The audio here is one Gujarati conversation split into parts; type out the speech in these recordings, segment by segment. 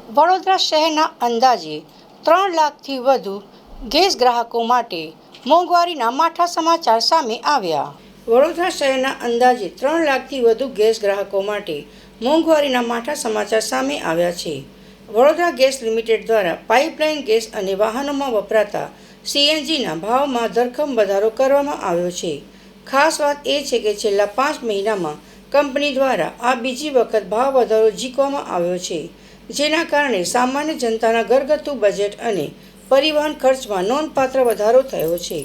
વડોદરા શહેરના અંદાજે 3 લાખથી વધુ ગેસ ગ્રાહકો માટે મોંઘવારીના માઠા સમાચાર સામે આવ્યા. વડોદરા શહેરના અંદાજે 3 લાખથી વધુ ગેસ ગ્રાહકો માટે મોંઘવારીના માઠા સમાચાર સામે આવ્યા છે. વડોદરા ગેસ લિમિટેડ દ્વારા પાઇપલાઇન ગેસ અને વાહનોમાં વપરાતા સીએનજીના ભાવમાં ધરખમ વધારો કરવામાં આવ્યો છે. ખાસ વાત એ છે કે છેલ્લા 5 મહિનામાં કંપની દ્વારા આ બીજી વખત ભાવ વધારો ઝીકવામાં આવ્યો છે, જેના કારણે સામાન્ય જનતાના ઘરગથ્થુ બજેટ અને પરિવહન ખર્ચમાં નોંધપાત્ર વધારો થયો છે.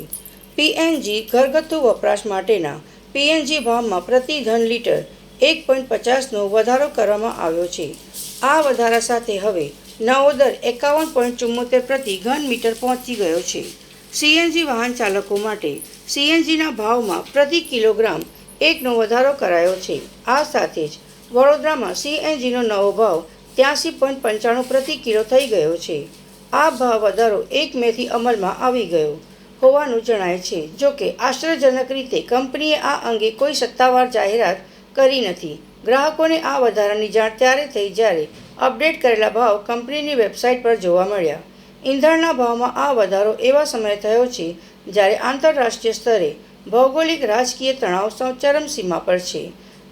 પીએનજી ઘરગથ્થુ વપરાશ માટેના પીએનજી ભાવમાં પ્રતિ ઘન લીટર 1.50નો વધારો કરવામાં આવ્યો છે. આ વધારા સાથે હવે નવો દર 51.74 પ્રતિ ઘન મીટર પહોંચી ગયો છે. સીએનજી વાહન ચાલકો માટે સીએનજીના ભાવમાં પ્રતિ કિલોગ્રામ 1નો વધારો કરાયો છે. આ સાથે જ વડોદરામાં સીએનજીનો નવો ભાવ 83.95 પ્રતિ કિલો થઈ ગયો છે. આ ભાવ વધારો 1 મેથી અમલમાં આવી ગયો હોવાનું જણાય છે. જોકે આશ્ચર્યજનક રીતે કંપનીએ આ અંગે કોઈ સત્તાવાર જાહેરાત કરી નથી. ગ્રાહકોને આ વધારાની જાણ ત્યારે થઈ જ્યારે અપડેટ કરેલા ભાવ કંપનીની વેબસાઇટ પર જોવા મળ્યા. ઈંધણના ભાવમાં આ વધારો એવા સમયે થયો છે જ્યારે આંતરરાષ્ટ્રીય સ્તરે ભૌગોલિક રાજકીય તણાવ ચરમસીમા પર છે.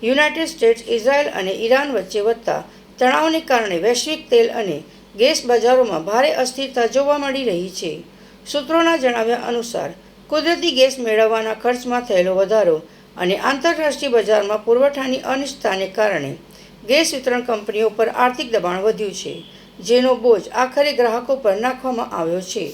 યુનાઇટેડ સ્ટેટ્સ, ઇઝરાયલ અને ઈરાન વચ્ચે વધતા તણાવને કારણે વૈશ્વિક તેલ અને ગેસ બજારોમાં ભારે અસ્થિરતા જોવા મળી રહી છે. સૂત્રોના જણાવ્યા અનુસાર કુદરતી ગેસ મેળવવાના ખર્ચમાં થયેલો વધારો અને આંતરરાષ્ટ્રીય બજારમાં પુરવઠાની અનિશ્ચિતતાને કારણે ગેસ વિતરણ કંપનીઓ પર આર્થિક દબાણ વધ્યું છે, જેનો બોજ આખરે ગ્રાહકો પર નાખવામાં આવ્યો છે.